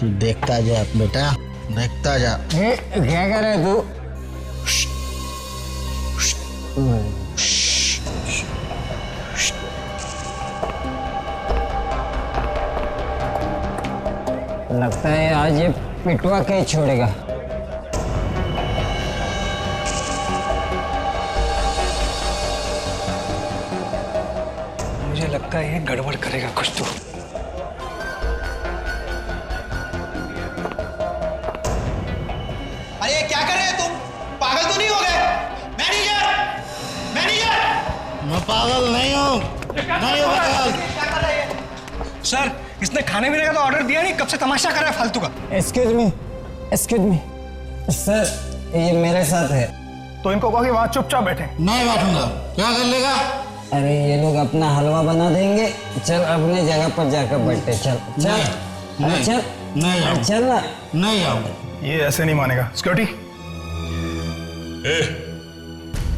तू देखता जा बेटा, देखता जा। क्या कर रहे तू? लगता है आज ये पिटवा के ही छोड़ेगा। मुझे लगता है ये गड़बड़ करेगा कुछ तो। अरे क्या कर रहे हैं तुम? पागल तो नहीं हो गए? Manager, manager! मैं पागल नहीं हूँ, नहीं हूँ पागल। क्या कर रहे हैं? सर, इसने खाने पीने का तो ऑर्डर दिया नहीं, कब से तमाशा कर रहा है फालतू का। एक्सक्यूज मी सर, ये मेरे साथ है। तो इनको कहो कि वहाँ चुपचाप बैठे। नहीं बैठूंगा। क्या कर लेगा? अरे ये लोग अपना हलवा बना देंगे। चल अपने जगह पर जाकर बैठे। चल चल नहीं, चल नहीं आऊंगा। चल ना। नहीं आऊंगा। ये ऐसे नहीं मानेगा। सिक्योरिटी,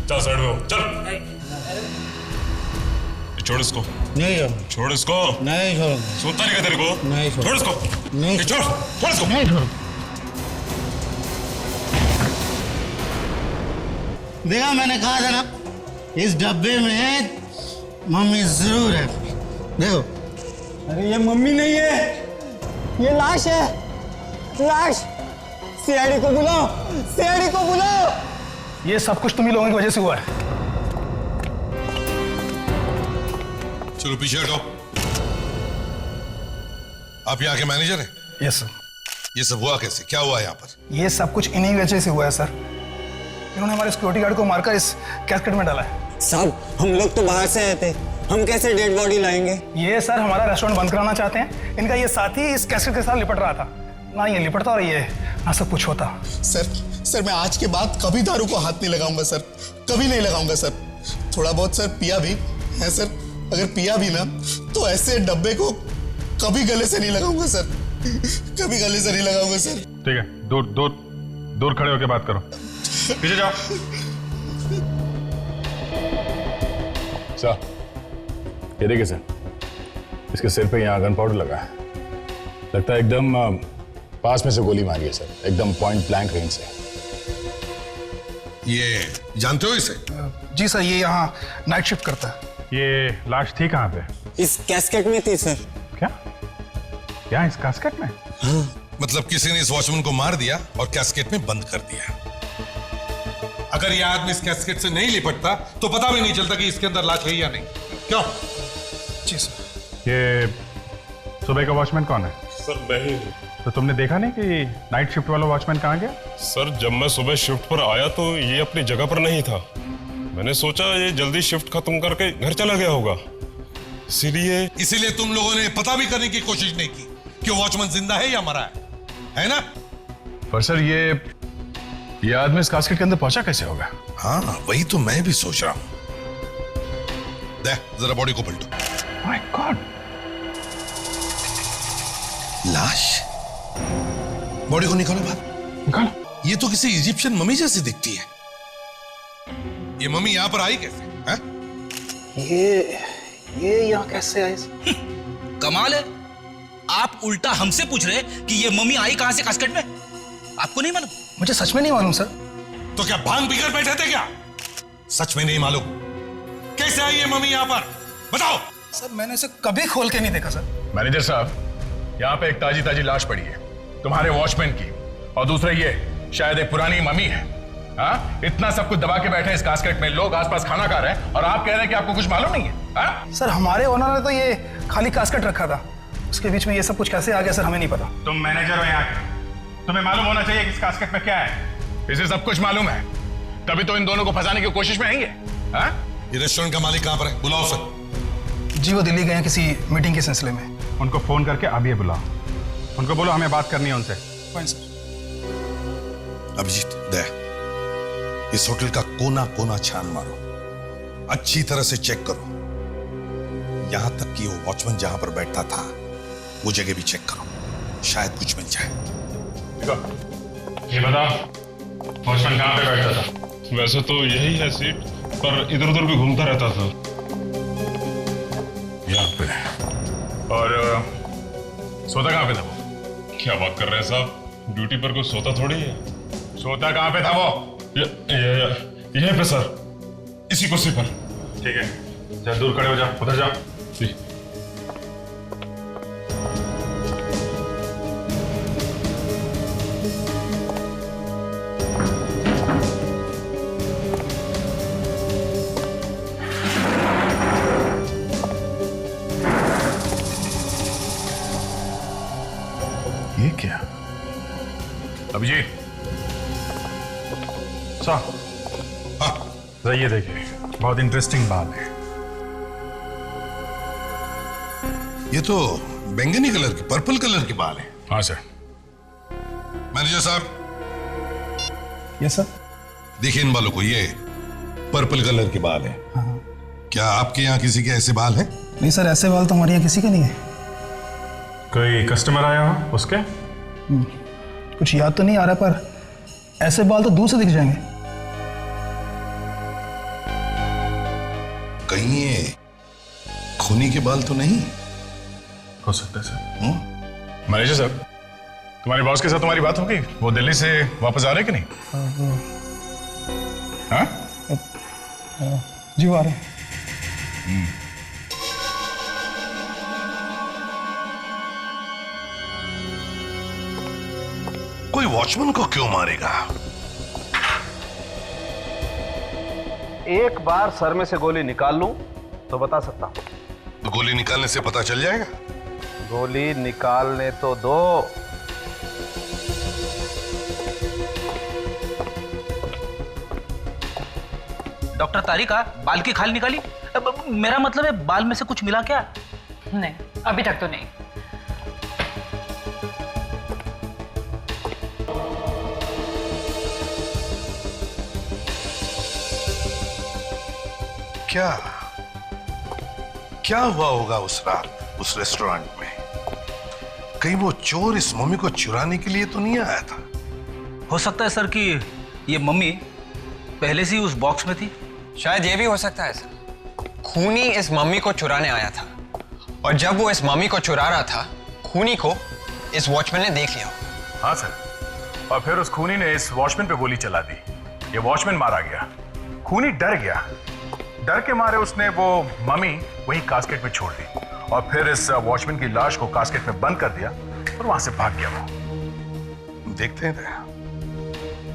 चल साइड में हो, चल। छोड़ इसको, नहीं आऊंगा। छोड़ इसको। नहीं छोड़ूंगा। सुनता नहीं क्या तेरे को? नहीं छोड़। छोड़ इसको। नहीं छोड़ इसको। नहीं छोड़। देखा, मैंने कहा था ना, इस डब्बे में मम्मी जरूर है। देखो। अरे ये मम्मी नहीं है, ये लाश है, लाश। सीआईडी को बुलाओ, सीआईडी को बुलाओ। ये सब कुछ तुम ही लोगों की वजह से हुआ है। चलो पीछे हटो। आप यहाँ के मैनेजर हैं? Yes sir. ये सब हुआ कैसे? क्या हुआ यहाँ पर? ये सब कुछ इन्हीं की वजह से हुआ है सर। इन्होंने हमारे सिक्योरिटी गार्ड को मारकर इस कैस्केट में डाला है। साहब, हम लोग तो बाहर से आए थे, हम कैसे डेड बॉडी लाएंगे? ये सर हमारा रेस्टोरेंट बंद कराना चाहते हैं। इनका ये साथी इस कैसेट के साथ लिपट रहा था। ना ये लिपटता और ये ना सब कुछ होता। सर मैं आज के बाद कभी दारू को हाथ नहीं लगाऊंगा सर, कभी नहीं लगाऊंगा सर। थोड़ा बहुत सर पिया भी है सर, अगर पिया भी ना तो ऐसे डब्बे को कभी गले से नहीं लगाऊंगा सर, कभी गले से नहीं लगाऊंगा सर। ठीक है, दूर दूर दूर खड़े होकर बात करो। पीछे जाओ। सर, ये देखिए सर, इसके सिर पे यहाँ गन पाउडर लगा है। लगता है एकदम पास में से गोली मारी है सर, एकदम पॉइंट ब्लैंक रेंज से। ये जानते हो इसे? जी सर, ये यहाँ नाइट शिफ्ट करता है। ये लाश थी कहाँ पे? इस कैस्केट में थी सर। क्या? क्या इस कैस्केट में? मतलब किसी ने इस वॉचमैन को मार दिया और कैस्केट में बंद कर दिया। अगर ये आदमी इस कैस्केट से नहीं लिपटता तो पता भी नहीं चलता कि इसके अंदर लाश है या नहीं। क्यों? जी सर। ये सुबह का वॉचमैन कौन है? सर मैं ही हूँ। तो तुमने देखा नहीं कि नाइट शिफ्ट वाला वॉचमैन कहाँ गया? सर जब मैं सुबह शिफ्ट पर आया तो ये अपनी जगह पर नहीं था। मैंने सोचा ये जल्दी शिफ्ट खत्म करके घर चला गया होगा, इसीलिए तुम लोगों ने पता भी करने की कोशिश नहीं की कि वॉचमैन जिंदा है या मरा है ना? पर सर ये आदमी इस कास्केट के अंदर पहुंचा कैसे होगा? हाँ, वही तो मैं भी सोच रहा हूं। दे जरा बॉडी को पलटो। माय गॉड, लाश। बॉडी को निकालो बाहर। निकालो। ये तो किसी इजिप्शियन मम्मी जैसी दिखती है। ये मम्मी यहां पर आई कैसे? है? ये यहाँ कैसे आई? कमाल है, आप उल्टा हमसे पूछ रहे कि ये मम्मी आई कहां से कास्केट में? आपको नहीं मालूम? मुझे सच में नहीं मालूम सर। तो क्या भांग पीकर बैठे थे क्या? सच में नहीं मालूम? कैसे आई ये मम्मी यहां पर? बताओ। सर मैंने इसे कभी खोल के नहीं देखा सर। मैनेजर साहब, यहाँ पे एक ताजी ताजी लाश पड़ी है तुम्हारे वॉचमैन की, और दूसरा ये शायद एक पुरानी मम्मी है। हाँ, इतना सब कुछ दबा के बैठे हैं इस कास्केट में, लोग आसपास खाना खा रहे हैं और आप कह रहे हैं कि आपको कुछ मालूम नहीं है? हाँ? सर हमारे ओनर ने तो ये खाली कास्केट रखा था, उसके बीच में ये सब कुछ कैसे आ गया सर हमें नहीं पता। तुम मैनेजर हो यहाँ के, तुम्हें मालूम होना चाहिए कि इस कास्केट में क्या है। इसे सब कुछ मालूम है, तभी तो इन दोनों को फंसाने की कोशिश में है ये। हाँ? ये रेस्टोरेंट का मालिक कहां पर है? बुलाओ सर। जी वो दिल्ली गए हैं किसी मीटिंग के सिलसिले में। उनको फोन करके अभी बुलाओ, उनको बोलो हमें बात करनी है उनसे। Fine sir. अभिजीत, दे इस होटल का कोना कोना छान मारो, अच्छी तरह से चेक करो, यहां तक कि वो वॉचमैन जहां पर बैठता था वो जगह भी चेक करो, शायद कुछ मिल जाए। ये बताओ, वॉचमैन कहां पे बैठता था? वैसे तो यही है सीट, पर इधर उधर भी घूमता रहता था। यहाँ पे। और सोता कहां पे था वो? क्या बात कर रहे हैं साहब? ड्यूटी पर कोई सोता थोड़ी है। सोता कहाँ पे था वो? यहीं पे सर, इसी कुर्सी पर। ठीक है, जा दूर खड़े हो जा, उधर जा। जी। ये क्या? अभिजीत साहब, ये देखिए, बहुत इंटरेस्टिंग बात है। ये तो बैंगनी कलर की, पर्पल कलर की बाल है। हाँ सर। मैनेजर साहब, यस सर। देखिए इन बालों को, ये पर्पल कलर के बाल है। क्या आपके यहाँ किसी के ऐसे बाल हैं? नहीं सर, ऐसे बाल तो हमारे यहाँ किसी के नहीं है। कोई कस्टमर आया हो उसके? कुछ याद तो नहीं आ रहा, पर ऐसे बाल तो दूर से दिख जाएंगे। कहीं ये खूनी के बाल तो नहीं हो सकता है सर। मैनेजर साहब, तुम्हारे बॉस के साथ तुम्हारी बात हो गई? वो दिल्ली से वापस आ रहे कि नहीं? हाँ? जी वो आ रहे हैं। कोई वॉचमैन को क्यों मारेगा? एक बार सर में से गोली निकाल लूं तो बता सकता हूं। तो गोली निकालने से पता चल जाएगा? गोली निकालने तो दो। डॉक्टर तारिका, बाल की खाल निकाली? मेरा मतलब है बाल में से कुछ मिला क्या? नहीं, अभी तक तो नहीं। क्या हुआ होगा उस रात उस रेस्टोरेंट में? कहीं वो चोर इस मम्मी को चुराने के लिए तो नहीं आया था? हो सकता है सर कि ये मम्मी पहले से ही उस बॉक्स में थी। शायद ये भी हो सकता है सर, खूनी इस मम्मी को चुराने आया था, और जब वो इस मम्मी को चुरा रहा था, खूनी को इस वॉचमैन ने देख लिया। हाँ सर, और फिर उस खूनी ने इस वॉचमैन पे गोली चला दी। ये वॉचमैन मारा गया, खूनी डर गया, डर के मारे उसने वो मम्मी वही कास्केट में छोड़ दी, और फिर इस वॉचमैन की लाश को कास्केट में बंद कर दिया और वहां से भाग गया वो। देखते हैं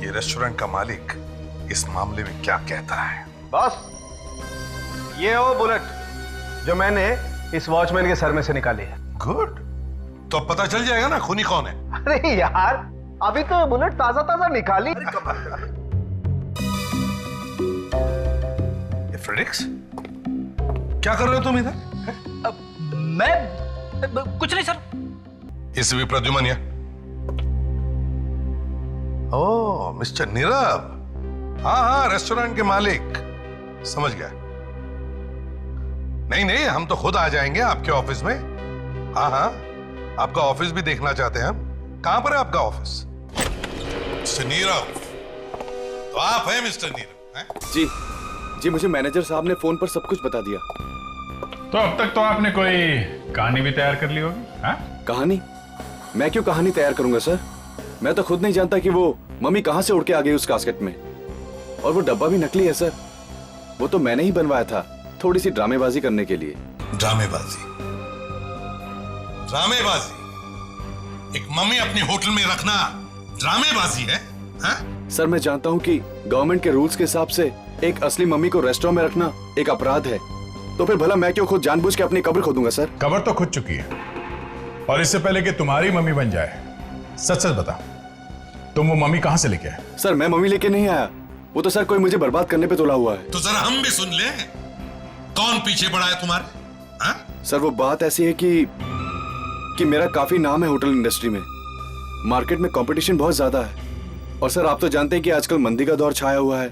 ये रेस्टोरेंट का मालिक इस मामले में क्या कहता है। बॉस, ये हो बुलेट जो मैंने इस वॉचमैन के सर में से निकाली है। गुड, तो अब पता चल जाएगा ना खूनी कौन है। अरे यार, अभी तो बुलेट ताजा ताजा निकाली। ये फ्रेडिक्स, क्या कर रहे हो तुम इधर? मैं कुछ नहीं सर। इस भी प्रद्युमन या? ओह, मिस्टर नीरव। हाँ हाँ, रेस्टोरेंट के मालिक, समझ गया। नहीं, हम तो खुद आ जाएंगे आपके ऑफिस में। हाँ, आपका ऑफिस भी देखना चाहते हैं हम। कहां पर है आपका ऑफिस? मिस्टर नीरव, तो आप हैं मिस्टर नीरव? हैं? जी, मुझे मैनेजर साहब ने फोन पर सब कुछ बता दिया। तो अब तक तो आपने कोई कहानी भी तैयार कर ली होगी? हाँ? कहानी? मैं क्यों कहानी तैयार करूंगा सर? मैं तो खुद नहीं जानता कि वो मम्मी कहां से उड़ के आ गई उस कास्केट में। और वो डब्बा भी नकली है सर। वो तो मैंने ही बनवाया था, थोड़ी सी ड्रामेबाजी करने के लिए। ड्रामेबाजी? एक मम्मी अपने होटल में रखना ड्रामेबाजी है? हाँ? सर, मैं जानता हूं कि गवर्नमेंट के रूल्स के हिसाब से एक असली मम्मी को रेस्टोरेंट में रखना एक अपराध है। तो फिर भला मैं क्यों खुद जानबूझ के अपनी कब्र खोदूंगा सर? कब्र तो खुद चुकी है, और इससे पहले कि तुम्हारी मम्मी बन जाए, सच बता, तुम वो मम्मी कहां से लेके आए? सर, मैं मम्मी लेके नहीं आया। वो तो सर कोई मुझे बर्बाद करने पे तुला हुआ है। तो जरा हम भी सुन ले, कौन पीछे पड़ा है तुम्हारे? हाँ? सर, वो बात ऐसी है कि मेरा काफी नाम है होटल इंडस्ट्री में। मार्केट में कंपटीशन बहुत ज्यादा है, और सर आप तो जानते हैं कि आजकल मंदी का दौर छाया हुआ है।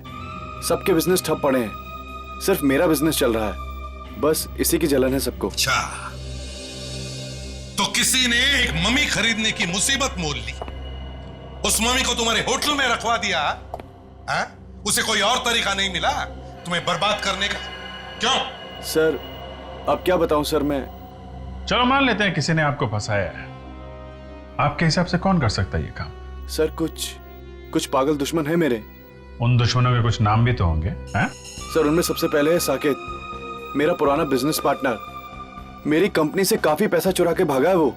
सबके बिजनेस ठप पड़े हैं, सिर्फ मेरा बिजनेस चल रहा है। बस इसी की जलन है सबको। अच्छा, तो किसी ने एक मम्मी खरीदने की मुसीबत मोल ली, उस मम्मी को तुम्हारे होटल में रखवा दिया। हाँ? उसे कोई और तरीका नहीं मिला तुम्हें बर्बाद करने का? क्यों? सर, अब क्या बताऊं सर मैं। चलो मान लेते हैं किसी ने आपको फंसाया है, आपके हिसाब से कौन कर सकता है ये काम? सर कुछ पागल दुश्मन है मेरे। उन दुश्मनों के कुछ नाम भी तो होंगे, हैं? सर उनमें सबसे पहले है साकेत, मेरा पुराना बिजनेस पार्टनर। मेरी कंपनी से काफी पैसा चुरा के भागा है वो।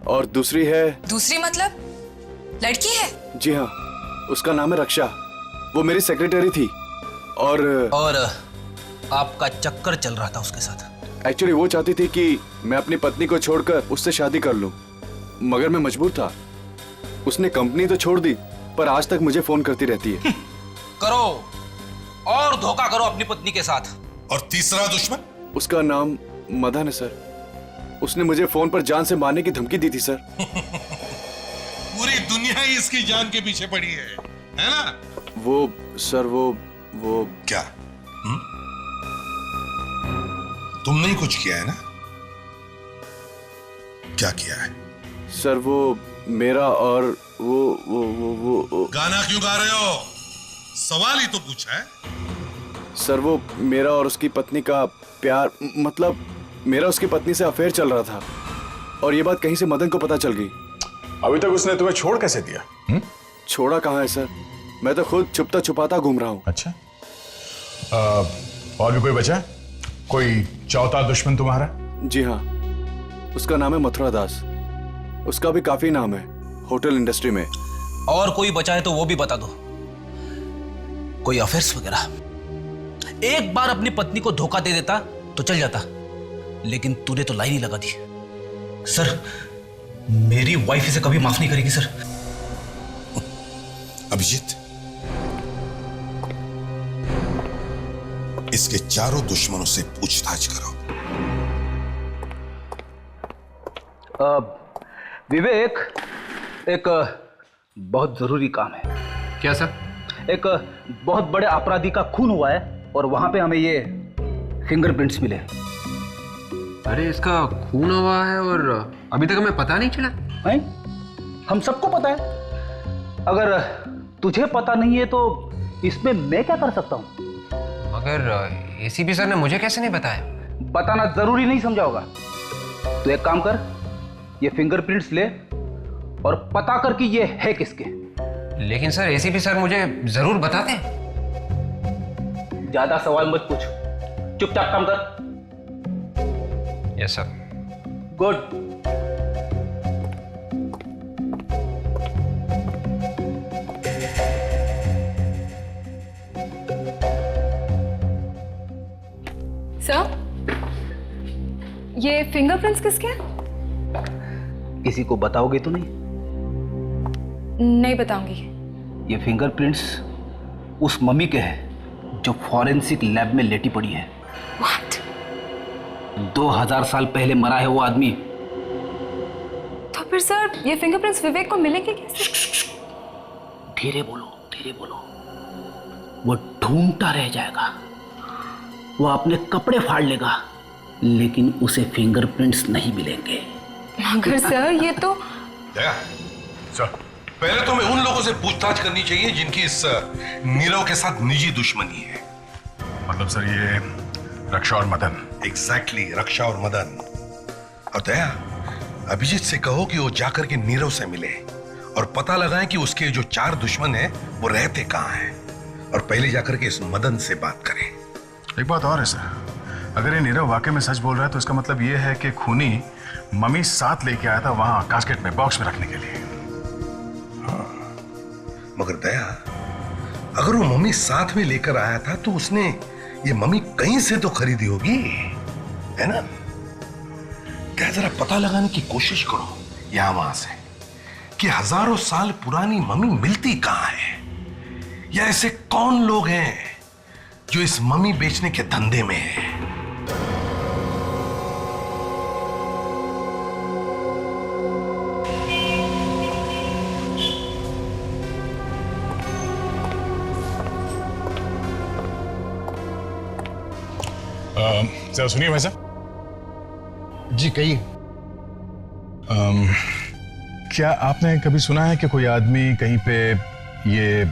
और दूसरी है। दूसरी मतलब लड़की है? जी हाँ, उसका नाम है रक्षा। वो मेरी सेक्रेटरी थी। और आपका चक्कर चल रहा था उसके साथ? एक्चुअली वो चाहती थी कि मैं अपनी पत्नी को छोड़कर उससे शादी कर लूं, मगर मैं मजबूर था। उसने कंपनी तो छोड़ दी, पर आज तक मुझे फोन करती रहती है। करो और धोखा करो अपनी पत्नी के साथ। और तीसरा दुश्मन? उसका नाम मदन है सर। उसने मुझे फोन पर जान से मारने की धमकी दी थी सर। पूरी दुनिया ही इसकी जान के पीछे पड़ी है ना? वो सर वो क्या? तुमने ही कुछ किया है ना? क्या किया है? सर वो मेरा और वो गाना क्यों गा रहे हो? सवाल ही तो पूछा है। सर वो मेरा और उसकी पत्नी का प्यार, मतलब मेरा उसकी पत्नी से अफेयर चल रहा था, और ये बात कहीं से मदन को पता चल गई। अभी तक उसने तुम्हें छोड़ कैसे दिया? छोड़ा कहाँ है सर, मैं तो खुद छुपता छुपाता घूम रहा हूँ। अच्छा, और भी कोई बचा? कोई चौथा दुश्मन तुम्हारा? जी हाँ, उसका नाम है मथुरा दास। उसका भी काफी नाम है होटल इंडस्ट्री में। और कोई बचा है तो वो भी बता दो। कोई अफेयर्स वगैरह? एक बार अपनी पत्नी को धोखा दे देता तो चल जाता, लेकिन तूने तो लाइन ही लगा दी। सर, मेरी वाइफ इसे कभी माफ नहीं करेगी सर। अभिजीत, इसके चारों दुश्मनों से पूछताछ करो। विवेक, एक बहुत जरूरी काम है। क्या सर? एक बहुत बड़े अपराधी का खून हुआ है और वहां पे हमें ये फिंगरप्रिंट्स मिले। अरे इसका खून हुआ है और अभी तक हमें पता नहीं चला? नहीं, हम सबको पता है। अगर तुझे पता नहीं है तो इसमें मैं क्या कर सकता हूं? मगर एसीपी सर ने मुझे कैसे नहीं बताया? बताना जरूरी नहीं समझा होगा। तो एक काम कर, ये फिंगरप्रिंट्स ले और पता कर कि ये है किसके। लेकिन सर एसीपी सर मुझे जरूर बताते। ज्यादा सवाल मत पूछ, चुपचाप काम कर। Yes sir. गुड। सर, ये फिंगरप्रिंट्स किसके हैं? किसी को बताओगे तो नहीं? नहीं बताऊंगी। ये फिंगरप्रिंट्स उस मम्मी के हैं जो फॉरेंसिक लैब में लेटी पड़ी है। What? 2000 साल पहले मरा है वो आदमी। तो फिर सर ये फिंगरप्रिंट्स विवेक को मिलेंगे कैसे? धीरे बोलो, धीरे बोलो। वो ढूंढता रह जाएगा, वो अपने कपड़े फाड़ लेगा, लेकिन उसे फिंगरप्रिंट्स नहीं मिलेंगे। मगर सर ये तो सर, पहले तो मैं उन लोगों से पूछताछ करनी चाहिए जिनकी इस नीरव के साथ निजी दुश्मनी है। मतलब सर ये रक्षा और मदन? एग्जैक्टली, रक्षा और मदन। और दया, अभिजीत से कहो कि वो जाकर के नीरव से मिले और पता लगाएं कि उसके जो 4 दुश्मन हैं वो रहते कहाँ हैं, और पहले जाकर के इस मदन से बात करें। एक बात और है सर, अगर ये नीरव वाकई में सच बोल रहा है तो इसका मतलब ये है कि खूनी मम्मी साथ लेके आया था वहां कास्केट में, बॉक्स में रखने के लिए। हाँ, मगर दया, अगर वो मम्मी साथ में लेकर आया था तो उसने ये मम्मी कहीं से तो खरीदी होगी, है ना? क्या जरा पता लगाने की कोशिश करो यहां वहां से कि हजारों साल पुरानी मम्मी मिलती कहां है, या ऐसे कौन लोग हैं जो इस मम्मी बेचने के धंधे में है। जरा सुनिए भाई साहब। जी कहिए। क्या आपने कभी सुना है कि कोई आदमी कहीं पे ये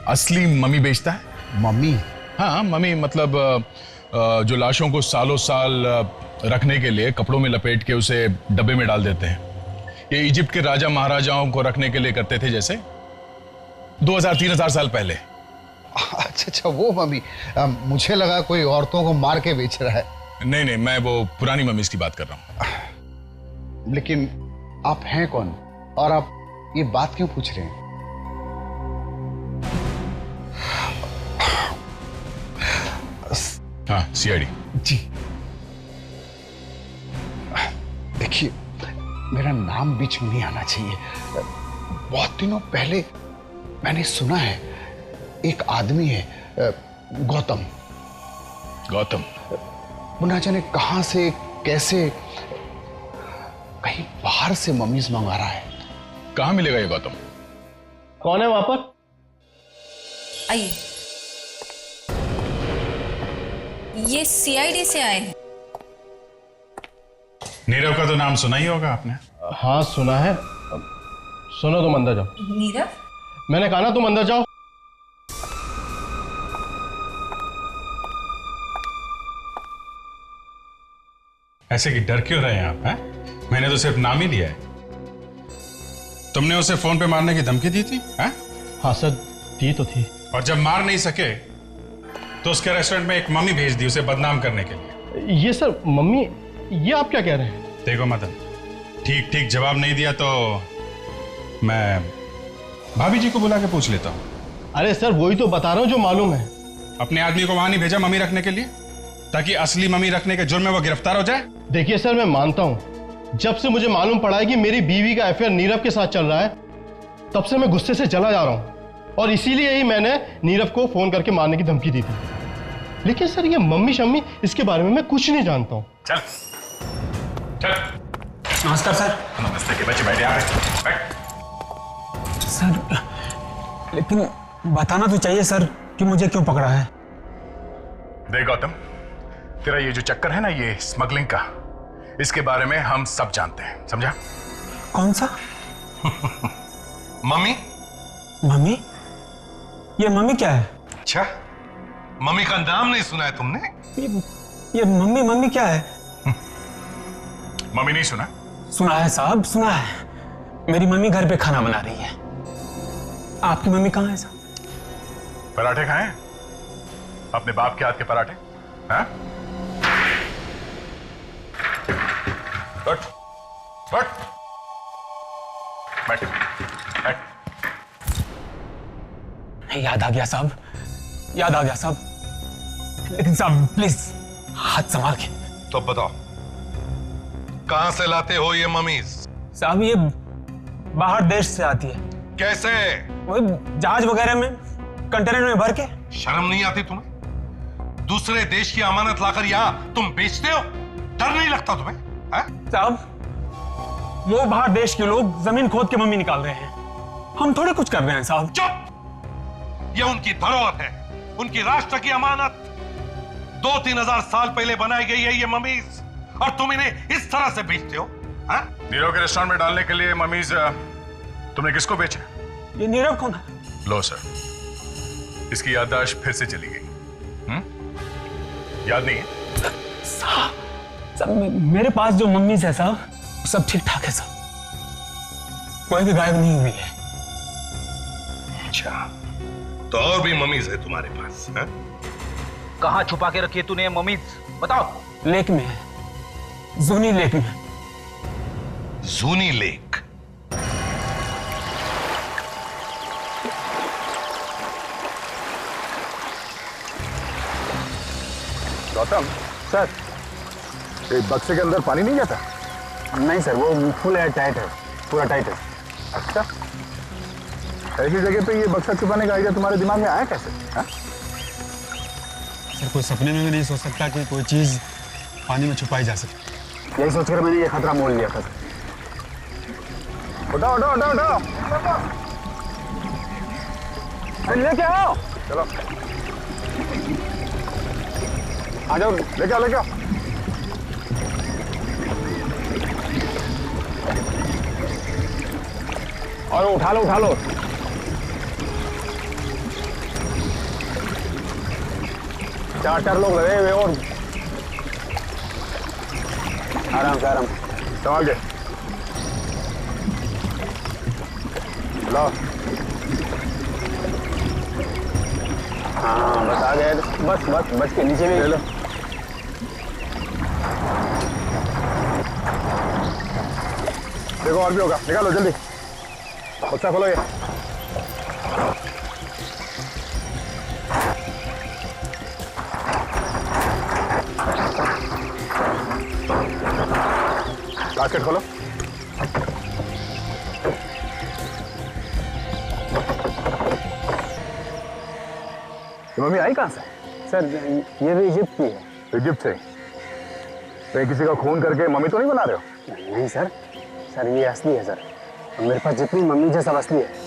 असली मम्मी बेचता है? मम्मी? हाँ, मम्मी मतलब जो लाशों को सालों साल रखने के लिए कपड़ों में लपेट के उसे डब्बे में डाल देते हैं। ये इजिप्ट के राजा महाराजाओं को रखने के लिए करते थे, जैसे 2000-3000 साल पहले। अच्छा अच्छा, वो मम्मी, मुझे लगा कोई औरतों को मार के बेच रहा है। नहीं नहीं, मैं वो पुरानी मम्मीज की बात कर रहा हूं। लेकिन आप हैं कौन और आप ये बात क्यों पूछ रहे हैं? हाँ, सीआईडी। जी देखिए, मेरा नाम बीच में नहीं आना चाहिए। बहुत दिनों पहले मैंने सुना है एक आदमी है गौतम। गौतम? वो ना जाने कहां से कैसे कहीं बाहर से मम्मीज मंगा रहा है। कहां मिलेगा ये गौतम? कौन है वहां पर? आइए, ये सीआईडी से आए हैं। नीरव का तो नाम सुना ही होगा आपने। हाँ सुना है। सुनो, तुम अंदर जाओ। नीरव? मैंने कहा ना तुम अंदर जाओ। ऐसे कि डर क्यों रहे हैं आप? हैं? मैंने तो सिर्फ नाम ही लिया है। तुमने उसे फोन पे मारने की धमकी दी थी? हैं? हाँ सर, दी तो थी। और जब मार नहीं सके तो उसके रेस्टोरेंट में एक मम्मी भेज दी उसे बदनाम करने के लिए। ये सर मम्मी, ये आप क्या कह रहे हैं? देखो मदन, ठीक ठीक जवाब नहीं दिया तो मैं भाभी जी को बुला के पूछ लेता हूँ। अरे सर, वही तो बता रहा हूँ जो मालूम है। अपने आदमी को वहां नहीं भेजा मम्मी रखने के लिए, ताकि असली मम्मी रखने के जुर्म में वो गिरफ्तार हो जाए? देखिए सर, मैं मानता हूँ, जब से मुझे मालूम पड़ा है कि मेरी बीवी का अफेयर नीरव के साथ चल रहा है, तब से मैं गुस्से से जला जा रहा हूँ, और इसीलिए ही मैंने नीरव को फोन करके मारने की धमकी दी थी। लेकिन सर, ये मम्मी शम्मी, इसके बारे में मैं कुछ नहीं जानता हूँ। चल चल। नमस्कार सर। नमस्ते के बच्चे, बैठे यहाँ पे, बैठ। सर, लेकिन बताना तो चाहिए सर कि मुझे क्यों पकड़ा है। देख गौतम, तेरा ये जो चक्कर है ना, ये स्मगलिंग का, इसके बारे में हम सब जानते हैं, समझा? कौन सा? मम्मी? मम्मी? ये मम्मी क्या है? अच्छा, मम्मी का नाम नहीं सुना है तुमने? ये मम्मी मम्मी क्या है? मम्मी नहीं सुना? सुना है साहब, सुना है। मेरी मम्मी घर पे खाना बना रही है। आपकी मम्मी कहाँ है साहब? पराठे खाए? अपने बाप के हाथ के पराठे? हाँ? बैठ, बैठ, बैठ, बैठ। याद आ गया साहब, याद आ गया साहब। लेकिन साहब प्लीज हाथ संभाल के। तो बताओ, कहां से लाते हो ये मम्मीज? साहब ये बाहर देश से आती है। कैसे? वो जहाज वगैरह में, कंटेनर में भर के। शर्म नहीं आती तुम्हें? दूसरे देश की अमानत लाकर यहाँ तुम बेचते हो? डर नहीं लगता तुम्हें? साहब, वो बाहर देश के लोग जमीन खोद के मम्मी निकाल रहे हैं, हम थोड़े कुछ कर रहे हैं साहब। चुप! ये उनकी धरोहर है, उनकी राष्ट्र की अमानत। 2-3 हजार साल पहले बनाई गई है ये मम्मीज, और तुम इन्हें इस तरह से बेचते हो? नीरव के रेस्टोरेंट में डालने के लिए मम्मीज तुमने किसको बेचा? ये नीरव कौन है? लो सर, इसकी याददाश्त फिर से चली गई। याद नहीं है? साहब, मेरे पास जो मम्मीज है साहब, सब ठीक ठाक है साहब, कोई भी गायब नहीं हुई है। अच्छा, तो और भी मम्मीज है तुम्हारे पास? कहाँ छुपा के रखी है तूने मम्मीज? बताओ। लेक में है, जूनी लेक में। जूनी लेक? गौतम सर, एक बक्से के अंदर पानी नहीं जाता? नहीं सर, वो फुल एयर टाइट है, पूरा टाइट है। अच्छा, ऐसी जगह पे ये बक्सा छुपाने का आइडिया तुम्हारे दिमाग में आया कैसे? सर, कोई सपने में भी नहीं सोच सकता कि कोई चीज पानी में छुपाई जा सकती। यही सोचकर मैंने ये खतरा मोल लिया था। उठाओ उठाओ उठाओ उठाओ, लेके आओ। चलो आ जाओ, लेके आओ लेके आओ। और उठा लो उठा लो। चार लोग लगे हुए, और आराम से आराम। संभाल के। लो। हाँ बस आ गए। बस बस बच के नीचे भी ले लो। देखो और भी होगा, निकालो जल्दी। बक्सा खोलो ये। बास्केट खोलो। मम्मी आई कहाँ से? सर ये भी इजिप्ट की है। इजिप्ट से? तो किसी का खून करके मम्मी तो नहीं बना रहे हो? नहीं सर, सर ये असली है सर। और मेरे पास जितनी मम्मी है सब असली है।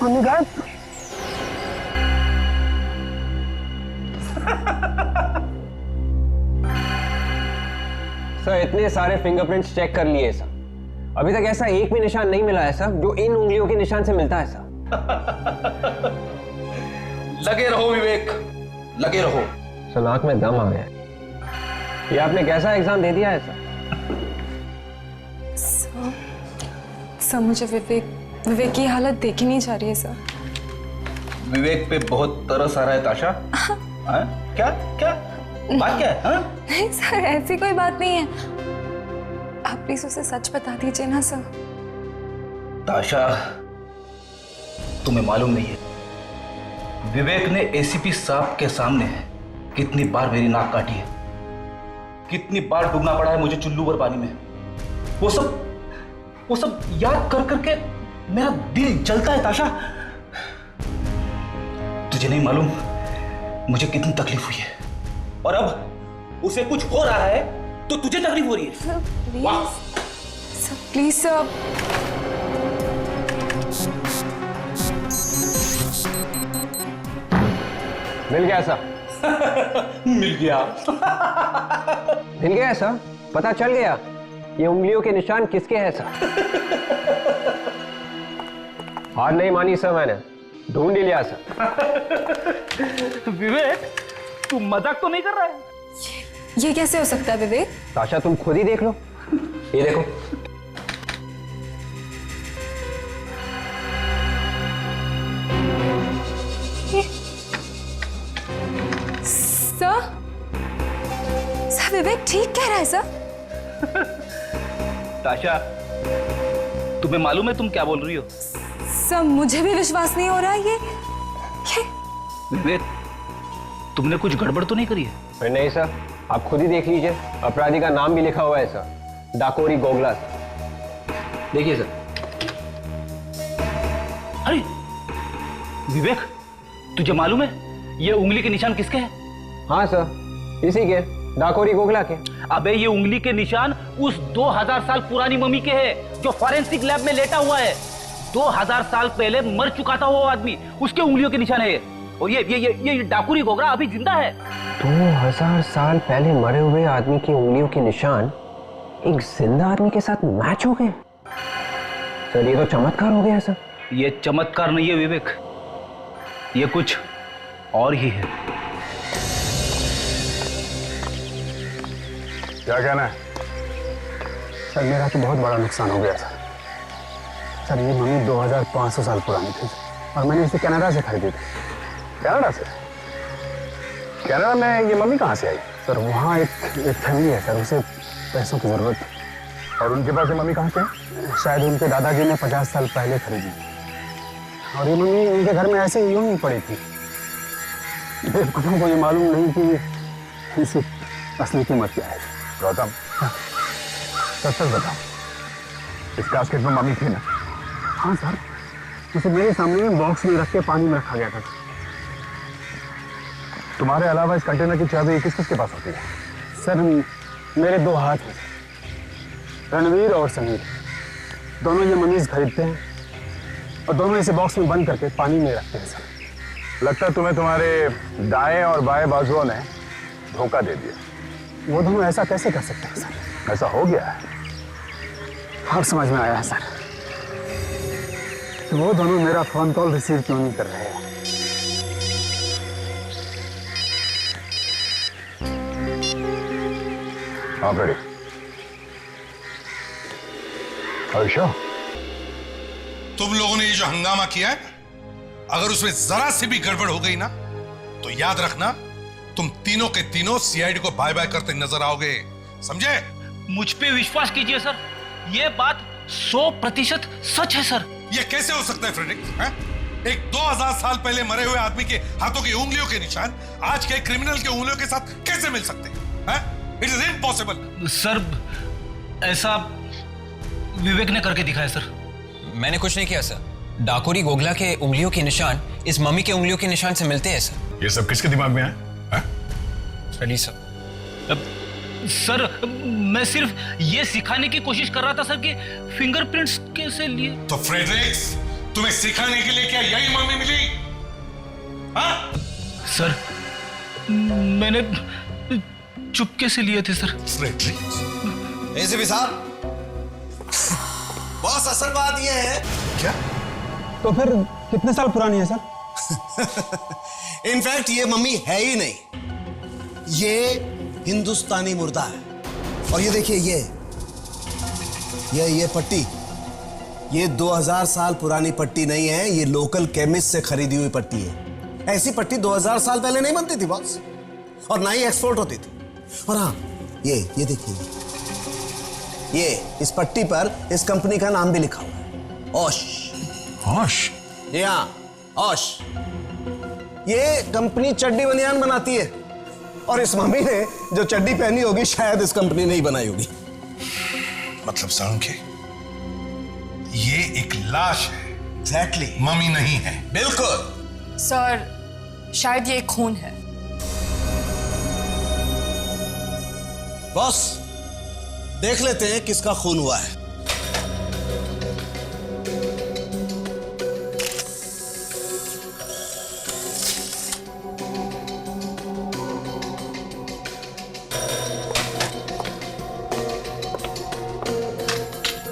मम्मी गायब। सर इतने सारे फिंगरप्रिंट्स चेक कर लिए सर, अभी तक ऐसा एक भी निशान नहीं मिला है सर जो इन उंगलियों के निशान से मिलता है सर। लगे रहो विवेक, लगे रहो। सर नाक में दम आ गया। ये आपने कैसा एग्जाम दे दिया है सर? सर मुझे विवेक की हालत देखी नहीं जा रही है सर। विवेक पे बहुत तरस आ रहा है ताशा। क्या क्या बात क्या है? हाँ? नहीं सर ऐसी कोई बात नहीं है, आप प्लीज उसे सच बता दीजिए ना सर। ताशा तुम्हें मालूम नहीं है, विवेक ने एसीपी साहब के सामने कितनी बार मेरी नाक काटी है, कितनी बार डूबना पड़ा है मुझे चुल्लू भर पानी में। वो सब याद कर करके मेरा दिल जलता है ताशा। तुझे नहीं मालूम मुझे कितनी तकलीफ हुई है, और अब उसे कुछ हो रहा है तो तुझे तकलीफ हो रही है। Sir please sir. मिल गया सर। मिल गया। मिल गया सर, पता चल गया ये उंगलियों के निशान किसके हैं सर। हार नहीं मानी सर, मैंने ढूंढ ही लिया सर। विवेक तू मजाक तो नहीं कर रहा है? ये कैसे हो सकता है विवेक? ताशा तुम खुद ही देख लो, ये देखो। सर विवेक ठीक कह रहा है सर। ताशा तुम्हें मालूम है तुम क्या बोल रही हो? सर मुझे भी विश्वास नहीं हो रहा ये। विवेक तुमने कुछ गड़बड़ तो नहीं करी है? अरे नहीं सर, आप खुद ही देख लीजिए, अपराधी का नाम भी लिखा हुआ है सर, डाकोरी गोगला। देखिए सर। अरे विवेक तुझे मालूम है ये उंगली के निशान किसके हैं? हाँ सर, इसी के, डाकोरी गोगला के। अबे ये उंगली के निशान उस 2000 साल पुरानी मम्मी के हैं जो फॉरेंसिक लैब में लेटा हुआ है। 2000 साल पहले मर चुका था वो आदमी, उसके उंगलियों के निशान है। और ये डाकुरी गोगरा अभी जिंदा है। 2000 साल पहले मरे हुए आदमी की उंगलियों के निशान एक जिंदा आदमी के साथ मैच हो गए। सर ये तो चमत्कार हो गया सर। ये चमत्कार नहीं है विवेक, ये कुछ और ही है। क्या कहना है? सर मेरा तो बहुत बड़ा नुकसान हो गया सर। सर ये मम्मी 2500 साल पुरानी थी और मैंने इसे कनाडा से खरीदी थी। कनाडा से? कनाडा में ये मम्मी कहाँ से आई? सर वहाँ एक फैमिली है सर, उसे पैसों की जरूरत थी। और उनके पास ये मम्मी कहाँ से? शायद उनके दादाजी ने 50 साल पहले खरीदी, और ये मम्मी उनके घर में ऐसे यूं ही पड़ी थी। बेवकूफों को ये मालूम नहीं कि इसकी असली कीमत क्या है। गौतम सच सच बताओ, इस कास्केट में मम्मी थी ना? हाँ सर, उसे मेरे सामने बॉक्स में रख के पानी में रखा गया था। तुम्हारे अलावा इस कंटेनर की चाबी किस किस के पास होती है? सर मेरे 2 हाथ हैं, रणवीर और समीर। दोनों ये मनीज खरीदते हैं और दोनों इसे बॉक्स में बंद करके पानी में रखते हैं सर। लगता है तुम्हें तुम्हारे दाएं और बाएं बाजुओं ने धोखा दे दिया। वो दोनों ऐसा कैसे कर सकते हैं सर? ऐसा हो गया है। अब समझ में आया है सर, वो दोनों मेरा फोन कॉल रिसीव क्यों नहीं कर रहे हैं। आप रेडी? आयुषा, तुम लोगों ने ये जो हंगामा किया है, अगर उसमें जरा सी भी गड़बड़ हो गई ना, तो याद रखना तुम तीनों के तीनों सीआईडी को बाय बाय करते नजर आओगे, समझे? मुझ पे विश्वास कीजिए सर, ये बात 100% सच है सर। ये कैसे हो सकता है फ्रेडरिक? एक 2000 साल पहले मरे हुए आदमी के हाथों की उंगलियों के निशान आज के क्रिमिनल के उंगलियों के साथ कैसे मिल सकते हैं? It is impossible. सर ऐसा विवेक ने करके दिखाया सर। मैंने कुछ नहीं किया सर। डाकुरी गोगला के उंगलियों के निशान इस मम्मी के उंगलियों के निशान से मिलते हैं सर। ये सब किसके दिमाग में है? Freddy sir. सर मैं सिर्फ ये सिखाने की कोशिश कर रहा था सर कि फिंगरप्रिंट्स कैसे लिए। तो फ्रेडरिक्स, तुम्हें सिखाने के लिए क्या यही मम्मी मिली? सर मैंने चुपके से लिए थे सर। फ्रेडरिक्स। एसीपी साहब, बॉस असल बात यह है। क्या? तो फिर कितने साल पुरानी है सर? इनफैक्ट ये मम्मी है ही नहीं, ये हिंदुस्तानी मुर्दा है। और ये देखिए, ये पट्टी, ये 2000 साल पुरानी पट्टी नहीं है, ये लोकल केमिस्ट से खरीदी हुई पट्टी है। ऐसी पट्टी 2000 साल पहले नहीं बनती थी बॉस, और ना ही एक्सपोर्ट होती थी। और हाँ, ये देखिए, ये इस पट्टी पर इस कंपनी का नाम भी लिखा हुआ है, ओश। ओश? जी हाँ, ओश। ये कंपनी चड्डी बनियान बनाती है, और इस मम्मी ने जो चड्डी पहनी होगी शायद इस कंपनी ने ही बनाई होगी। मतलब साळुंखे, ये एक लाश है। एग्जैक्टली। मम्मी नहीं है। बिल्कुल सर, शायद ये खून है। बॉस, देख लेते हैं किसका खून हुआ है।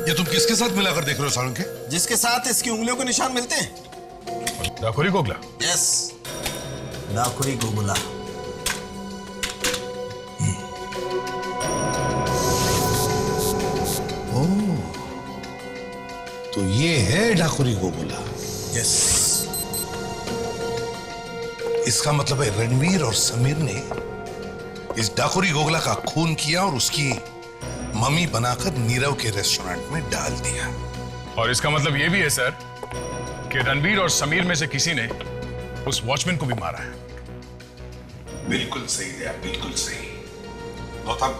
ये तुम किसके साथ मिलाकर देख रहे हो साळुंखे? जिसके साथ इसकी उंगलियों के निशान मिलते हैं। डाकुरी गोगला? यस, डाकुरी गोगला। तो ये है डाकुरी गोगला। यस। इसका मतलब है रणवीर और समीर ने इस डाकुरी गोगला का खून किया और उसकी मम्मी बनाकर नीरव के रेस्टोरेंट में डाल दिया। और इसका मतलब यह भी है सर कि रणवीर और समीर में से किसी ने उस वॉचमैन को भी मारा है। बिल्कुल सही है, बिल्कुल सही। गौतम,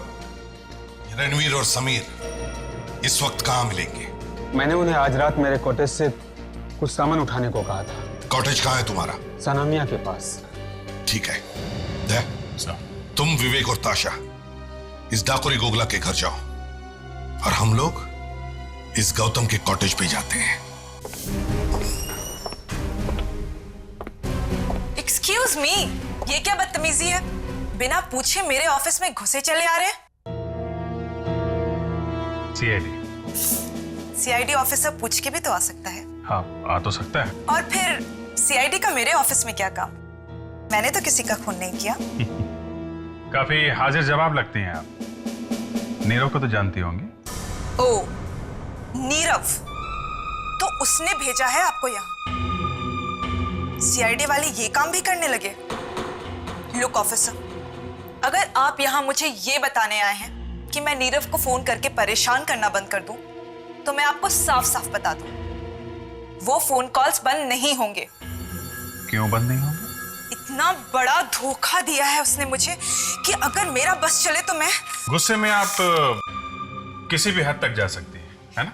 रणवीर और समीर इस वक्त कहां मिलेंगे? मैंने उन्हें आज रात मेरे कॉटेज से कुछ सामान उठाने को कहा था। कॉटेज कहां है तुम्हारा? सनामिया के पास। ठीक है, तुम विवेक और ताशा इस डाकुरी गोगला के घर जाओ, और हम लोग इस गौतम के कॉटेज पे जाते हैं। एक्सक्यूज मी, ये क्या बदतमीजी है? बिना पूछे मेरे ऑफिस में घुसे चले आ रहे हैं। सीआईडी ऑफिसर पूछ के भी तो आ सकता है। हाँ, आ तो सकता है। और फिर सीआईडी का मेरे ऑफिस में क्या काम? मैंने तो किसी का खून नहीं किया। काफी हाजिर जवाब लगती हैं आप। नीरव को तो जानती होंगी। ओ, नीरव, तो उसने भेजा है आपको यहाँ? सीआईडी वाले ये काम भी करने लगे? लुक ऑफिसर, अगर आप यहाँ मुझे ये बताने आए हैं कि मैं नीरव को फोन करके परेशान करना बंद कर दूं, तो मैं आपको साफ साफ बता दूं, वो फोन कॉल्स बंद नहीं होंगे। क्यों बंद नहीं होंगे? इतना बड़ा धोखा दिया है उसने मुझे कि अगर मेरा बस चले तो मैं... गुस्से में आप किसी भी हद तक जा सकती है ना?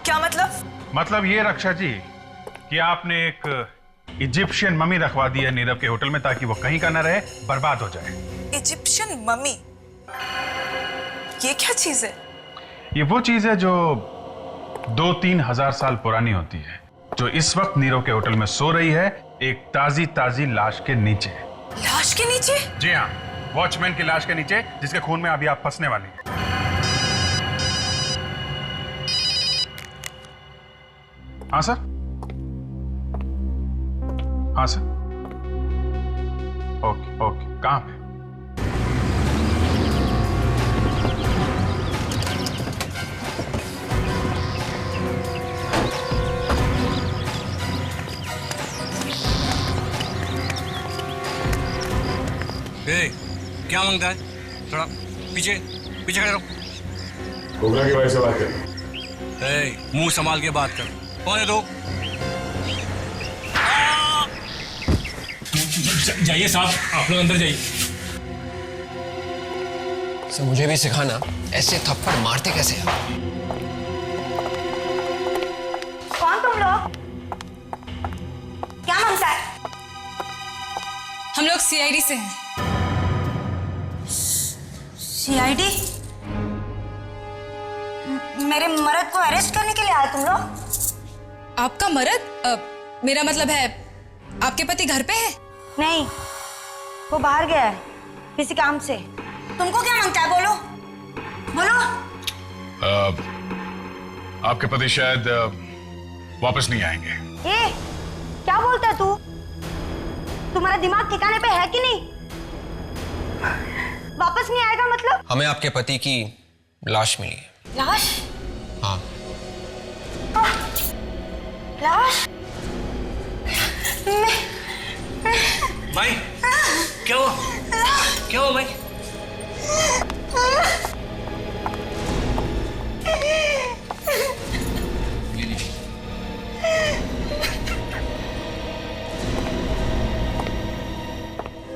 क्या मतलब? मतलब ये रक्षा जी कि आपने एक इजिप्शियन मम्मी रखवा दी है नीरव के होटल में, ताकि वो कहीं का ना रहे, बर्बाद हो जाए। Egyptian mummy? ये क्या चीज है? ये वो चीज है जो 2-3 हजार साल पुरानी होती है, जो इस वक्त नीरव के होटल में सो रही है एक ताजी ताजी लाश के नीचे। लाश के नीचे? जी हाँ, वॉचमैन की लाश के नीचे, जिसके खून में अभी आप फंसने वाली हैं। हाँ सर, हाँ सर, ओके ओके, कहाँ पे? क्या मांगता है? थोड़ा पीछे पीछे खड़े रहो। कोबरा की वजह से बात कर। मुंह संभाल के बात कर। कौन है तो? जाइए साहब, आप लोग अंदर जाइए। सर मुझे भी सिखाना ऐसे थप्पड़ मारते कैसे हैं। कौन तुम लोग? क्या मांगता है? हम लोग सीआईडी से हैं। सीआईडी? मेरे मर्द को अरेस्ट करने के लिए आए तुम लोग? आपका मर्द? मेरा मतलब है आपके पति घर पे है? नहीं, वो बाहर गया है किसी काम से। तुमको क्या मांगता है? बोलो बोलो। आपके पति शायद वापस नहीं आएंगे। ये क्या बोलता है तू? तुम्हारा दिमाग ठिकाने पे है कि नहीं? वापस नहीं आएगा मतलब? हमें आपके पति की लाश मिली है। लाश? हाँ। लाश? भाई क्या हुआ? क्या हुआ भाई?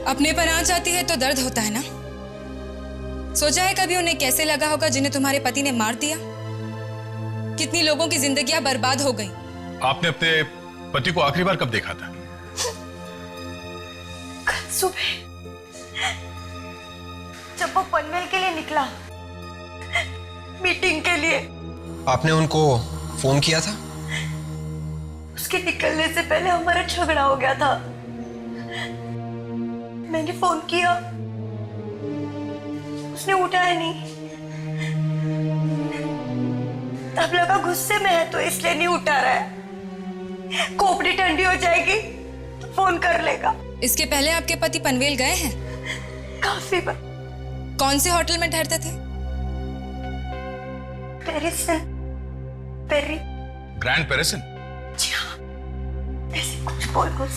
अपने पर आंच आती है तो दर्द होता है ना? सोचा है कभी उन्हें कैसे लगा होगा जिन्हें तुम्हारे पति ने मार दिया? कितनी लोगों की जिंदगियां बर्बाद हो गई। आपने अपने पति को आखिरी बार कब देखा था? कल सुबह जब वो पनवेल के लिए निकला, मीटिंग के लिए। आपने उनको फोन किया था? उसके निकलने से पहले हमारा झगड़ा हो गया था। मैंने फोन किया, उसने उठाया नहीं। तब लगा गुस्से में है तो इसलिए नहीं उठा रहा है। खोपड़ी ठंडी हो जाएगी तो फोन कर लेगा। इसके पहले आपके पति पनवेल गए हैं? काफी बार। कौन से होटल में ठहरते थे? पेरिसन। पेरी। ग्रैंड पेरिसन? जी हाँ, ऐसे कुछ बोल कुछ।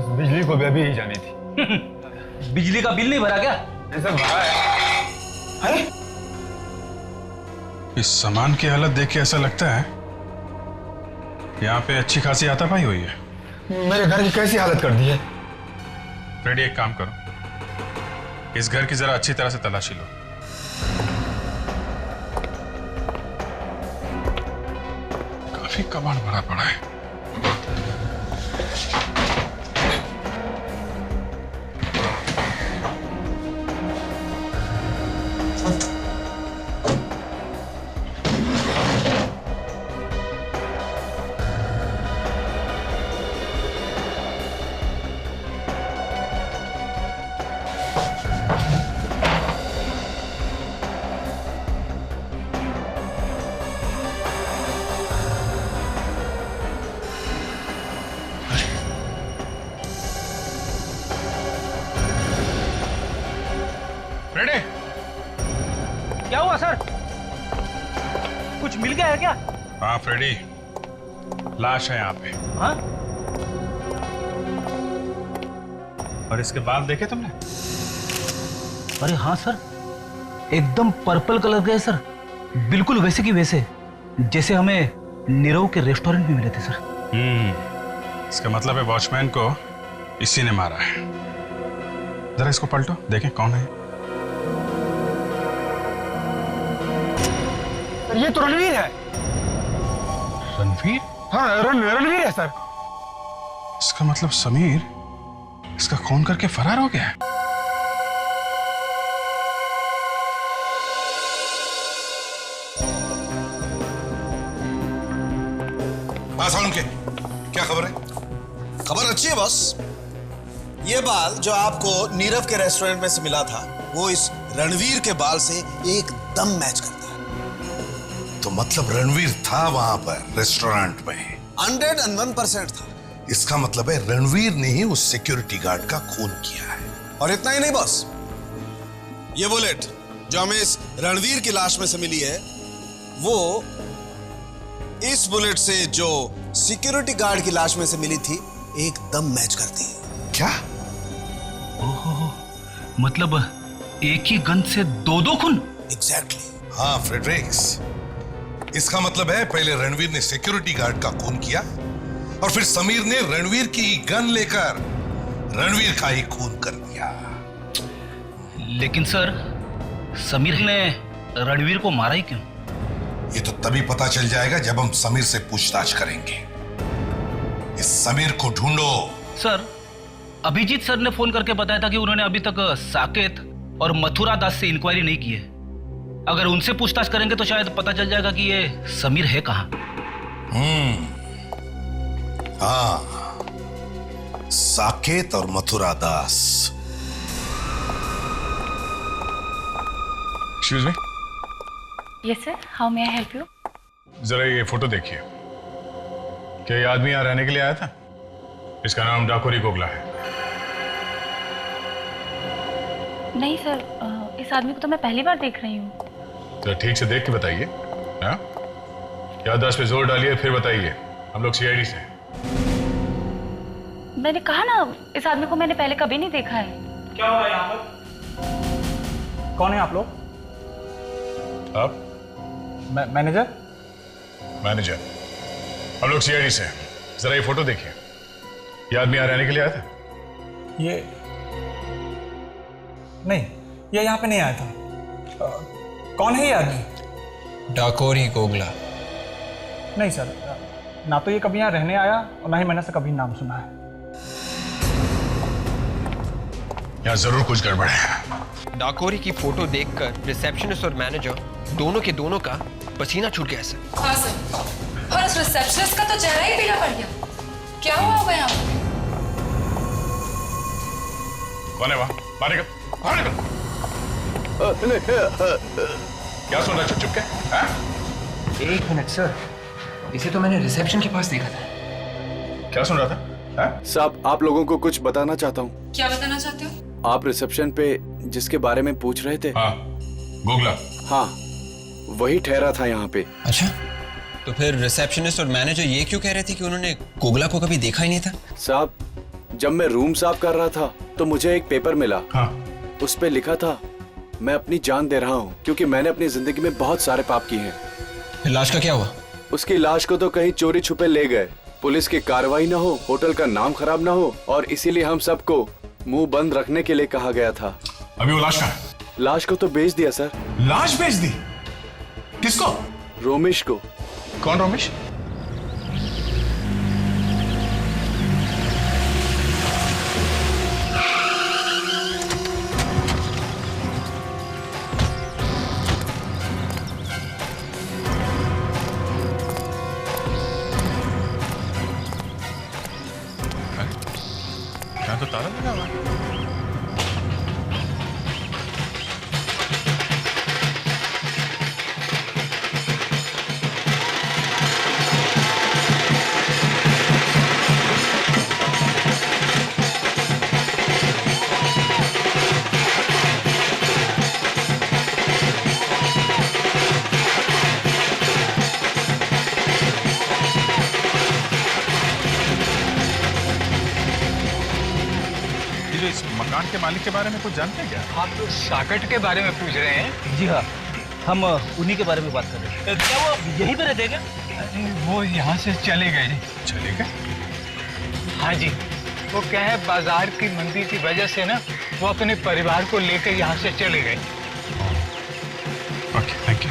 इस बिजली को भी अभी ही जानी थी। बिजली का बिल नहीं भरा क्या? ऐसा भरा है। अरे इस सामान की हालत देख के ऐसा लगता है यहाँ पे अच्छी खासी हाथापाई हुई है। मेरे घर की कैसी हालत कर दी है? फ्रेडी, एक काम करो, इस घर की जरा अच्छी तरह से तलाशी लो। काफी कबाड़ भरा पड़ा है। क्या हुआ सर? कुछ मिल गया है क्या? हाँ फ्रेडी, लाश है यहाँ पे। हाँ? और इसके बाल देखे तुमने? अरे हाँ सर, एकदम पर्पल कलर के है सर, बिल्कुल वैसे की वैसे जैसे हमें नीरव के रेस्टोरेंट में मिले थे सर। इसका मतलब है वॉचमैन को इसी ने मारा है। जरा इसको पलटो, देखें कौन है। ये तो रणवीर है। रणवीर? हाँ रणवीर है सर। इसका मतलब समीर इसका खून करके फरार हो गया है। हाँ साउंड के क्या खबर है? खबर अच्छी है बॉस। ये बाल जो आपको नीरव के रेस्टोरेंट में से मिला था वो इस रणवीर के बाल से एकदम मैच करता है। तो मतलब रणवीर था वहां पर रेस्टोरेंट में? 101% था। इसका मतलब है रणवीर ने ही उस सिक्योरिटी गार्ड का खून किया है। और इतना ही नहीं बॉस, ये बुलेट जो हमें इस रणवीर की लाश में से मिली है वो इस बुलेट से जो सिक्योरिटी गार्ड की लाश में से मिली थी एकदम मैच करती है। क्या? ओहो, मतलब एक ही गन से दो खून? एग्जैक्टली। हाँ फ्रेडरिक्स, इसका मतलब है पहले रणवीर ने सिक्योरिटी गार्ड का खून किया और फिर समीर ने रणवीर की गन लेकर रणवीर का ही खून कर दिया। लेकिन सर, समीर ने रणवीर को मारा ही क्यों? ये तो तभी पता चल जाएगा जब हम समीर से पूछताछ करेंगे। इस समीर को ढूंढो। सर, अभिजीत सर ने फोन करके बताया था कि उन्होंने अभी तक साकेत और मथुरा दास से इंक्वायरी नहीं की है। अगर उनसे पूछताछ करेंगे तो शायद पता चल जाएगा कि ये समीर है कहां। हाँ, साकेत और Mathura Das. Excuse me. Yes sir, how may I help you? जरा ये फोटो देखिए। क्या ये आदमी यहां रहने के लिए आया था? इसका नाम डाकोरी गोगला है। नहीं सर, इस आदमी को तो मैं पहली बार देख रही हूँ। जरा ठीक से देख के बताइए। हाँ, याददाश्त पे जोर डालिए फिर बताइए। हम लोग सीआईडी से हैं। मैंने कहा ना, इस आदमी को मैंने पहले कभी नहीं देखा है। क्या हो रहा है यहाँ पर? कौन है आप लोग? आप? मैनेजर? मैनेजर। हम लोग सीआईडी से हैं। जरा ये फोटो देखिए। ये आदमी यहाँ रहने के लिए आया था? ये नहीं, ये यहाँ पे नहीं आया था। कौन है ये आदमी? डाकोरी गोगला। नहीं सर, ना तो ये कभी यहाँ रहने आया और ना ही मैंने से कभी नाम सुना है। यहाँ जरूर कुछ गड़बड़ है। डाकोरी की फोटो देखकर रिसेप्शनिस्ट और मैनेजर दोनों के दोनों का पसीना छूट गया सर। हाँ सर, और उस रिसेप्शनिस्ट का तो चेहरा ही पीला पड़ गया। क्या हुआ होगा यहाँ पे? कौन है वहाँ? बाहर निकल, बाहर निकल। क्या सुन रहा चुप चुप के? हाँ? एक मिनट सर, इसे तो मैंने रिसेप्शन के पास देखा था। क्या सुन रहा था? साहब, आप लोगों को कुछ बताना चाहता हूँ। क्या बताना चाहते हो? आप रिसेप्शन पे जिसके बारे में पूछ रहे थे? हाँ, गोगला। हाँ, वही ठहरा था यहाँ पे। अच्छा, तो फिर रिसेप्शनिस्ट और मैनेजर ये क्यों कह रहे थे कि उन्होंने गोगला को कभी देखा ही नहीं था? साहब, जब मैं रूम साफ कर रहा था तो मुझे एक पेपर मिला। हाँ। उस पे लिखा था, मैं अपनी जान दे रहा हूँ क्योंकि मैंने अपनी जिंदगी में बहुत सारे पाप किए हैं। फिर लाश का क्या हुआ? उसकी लाश को तो कहीं चोरी छुपे ले गए। पुलिस की कार्रवाई ना हो, होटल का नाम खराब ना हो, और इसीलिए हम सबको मुंह बंद रखने के लिए कहा गया था। अभी वो लाश कहाँ है? लाश को तो बेच दिया सर। लाश बेच दी? किसको? रोमेश को। कौन रोमेश? तो ताला लगा हुआ है। इस मकान के मालिक के बारे में कुछ जानते हैं क्या? आप तो साकेत के बारे में पूछ रहे हैं? जी हाँ, हम उन्हीं के बारे में बात कर रहे हैं। क्या वो यहीं पे रहते हैं क्या? वो यहाँ से चले गए। चले गए? हाँ जी, वो क्या है, बाजार की मंदी की वजह से ना वो अपने परिवार को लेकर यहाँ से चले गए। Okay, thank you.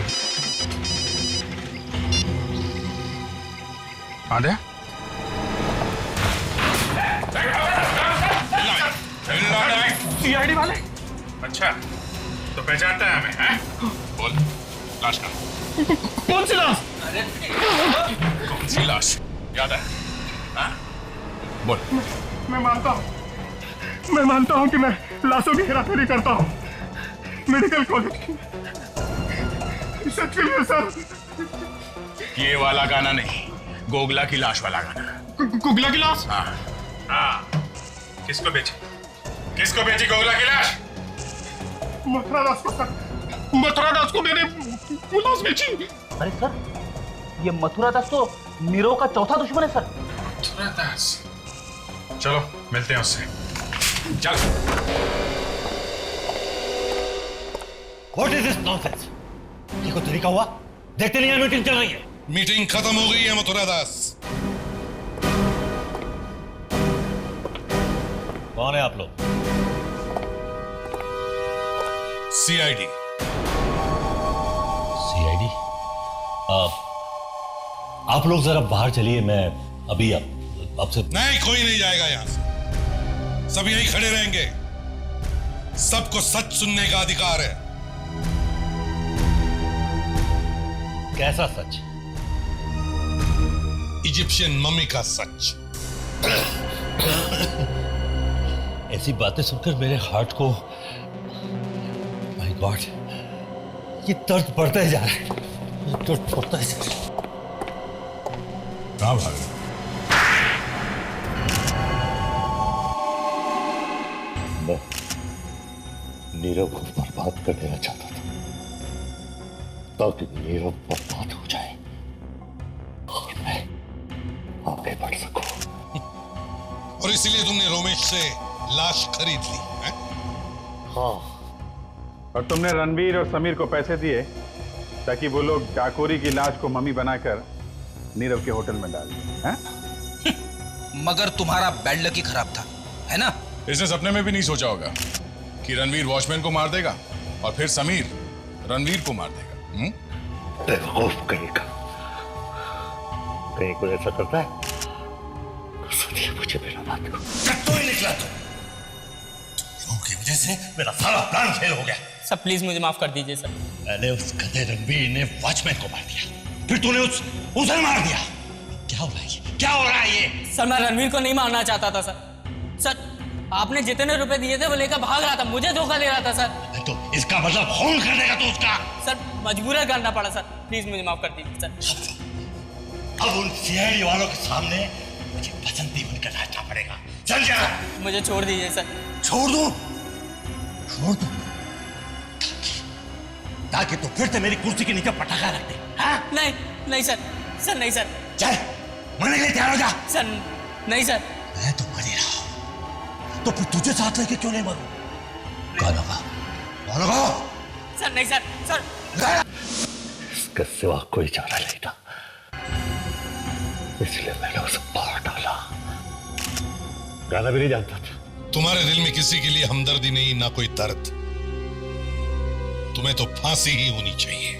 आंधे? सीआईडी वाले? अच्छा, तो पहचानता है हमें, हैं? बोल, लाश कहाँ? कौन सी लाश? कौन सी लाश? याद है? हाँ? बोल। मैं मानता हूँ कि मैं लाशों की हेराफेरी करता हूँ मेडिकल कॉलेज की। सच कहिए सर। ये वाला गाना नहीं, गोगला की लाश वाला गाना। गुगला की लाश? हाँ हाँ। किसको बेची गोगला की लाश? मथुरा दास को सर, मथुरा दास को मैंने वो लाश बेची। अरे सर, ये मथुरा दास तो नीरव का चौथा दुश्मन है सर। मथुरा दास? चलो मिलते हैं उससे। चल। What is this nonsense? ये कोई तरीका हुआ? देखते नहीं है मीटिंग चल रही है। मीटिंग खत्म हो गई है मथुरा दास। कौन है आप लोग? सीआईडी। सीआईडी? आप लोग जरा बाहर चलिए, मैं अभी आपसे। नहीं, कोई नहीं जाएगा यहां से। सब यहीं खड़े रहेंगे। सबको सच सुनने का अधिकार है। कैसा सच? इजिप्शियन मम्मी का सच। ऐसी बातें सुनकर मेरे हार्ट को, माय गॉड, ये दर्द बढ़ता ही जा रहा है, ये दर्द बढ़ता ही जा रहा है। कहां भाग? मैं नीरव को बर्बाद कर देना चाहता था ताकि नीरव बर्बाद हो जाए और मैं आगे बढ़ सकूं। और इसीलिए तुमने रोमेश से लाश खरीद ली है? हाँ। और तुमने रणवीर और समीर को पैसे दिए ताकि वो लोग डाकोरी की लाश को मम्मी बनाकर नीरव के होटल में डाल दिए हैं? मगर तुम्हारा बैड लक ही खराब था, है ना? इसने सपने में भी नहीं सोचा होगा कि रणवीर वॉचमैन को मार देगा और फिर समीर रणवीर को मार देगा। बेवकूफ कहीं कोई ऐसा करता है तो सोचिए मुझे मेरा बात को। तो ही निकला तुम की वजह से मेरा सारा प्लान फेल हो गया। सर प्लीज मुझे माफ कर दीजिए सर। पहले उस गधे रणवीर ने वॉचमैन को मार दिया, फिर तूने उसे मार दिया। क्या हो रहा है ये? क्या हो रहा है ये? सर मैं रणवीर को नहीं मारना चाहता था सर। सर आपने जितने रुपए दिए थे वो लेकर भाग रहा था, मुझे धोखा दे रहा था सर। तो इसका मतलब खून कर देगा तो उसका? सर मजबूरन करना पड़ा सर, प्लीज मुझे माफ कर दीजिए सर। अब उन सीआईडी वालों के सामने मुझे बसंती बनकर नाचना पड़ेगा। चल जा। मुझे छोड़ दीजिए सर। छोड़ दूं? छोड़ दूं ताकि तो फिर से मेरी कुर्सी के नीचे पटाखा रख दे। हाँ? नहीं सर, सर नहीं सर। चल मरने के लिए तैयार हो जा। सर नहीं सर। मैं तो मर ही रहा हूं, तो फिर तुझे साथ लेके क्यों नहीं मरूं? कौन होगा? सर नहीं सर। सर इसके सिवा कोई चारा नहीं था, इसलिए मैंने उसे मार डाला। गाना भी नहीं जानता था। तुम्हारे दिल में किसी के लिए हमदर्दी नहीं, ना कोई दर्द। तुम्हें तो फांसी ही होनी चाहिए।